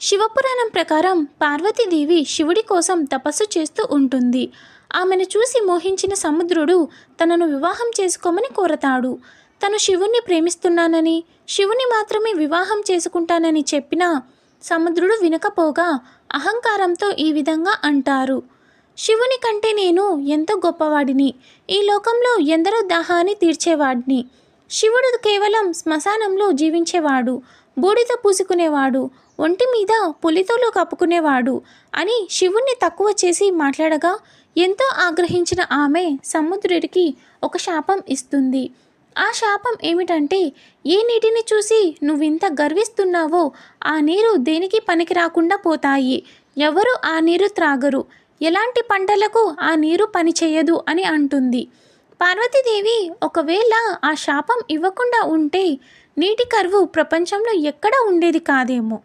శివపురాణం ప్రకారం పార్వతీదేవి శివుడి కోసం తపస్సు చేస్తూ ఉంటుంది. ఆమెను చూసి మోహించిన సముద్రుడు తనను వివాహం చేసుకోమని కోరతాడు. తను శివుణ్ణి ప్రేమిస్తున్నానని, శివుని మాత్రమే వివాహం చేసుకుంటానని చెప్పినా సముద్రుడు వినకపోగా అహంకారంతో ఈ విధంగా అంటారు: శివుని కంటే నేను ఎంతో గొప్పవాడిని, ఈ లోకంలో ఎందరో దాహాన్ని తీర్చేవాడిని. శివుడు కేవలం శ్మశానంలో జీవించేవాడు, బూడిద పూసుకునేవాడు, ఒంటి మీద పులితోలు కప్పుకునేవాడు అని శివుణ్ణి తక్కువ చేసి మాట్లాడగా ఎంతో ఆగ్రహించిన ఆమె సముద్రుడికి ఒక శాపం ఇస్తుంది. ఆ శాపం ఏమిటంటే, ఏ నీటిని చూసి నువ్వింత గర్విస్తున్నావో ఆ నీరు దేనికి పనికి రాకుండా పోతాయి, ఎవరు ఆ నీరు త్రాగరు, ఎలాంటి పంటలకు ఆ నీరు పనిచేయదు అని అంటుంది. పార్వతీదేవి ఒకవేళ ఆ శాపం ఇవ్వకుండా ఉంటే నీటి కరువు ప్రపంచంలో ఎక్కడా ఉండేది కాదేమో.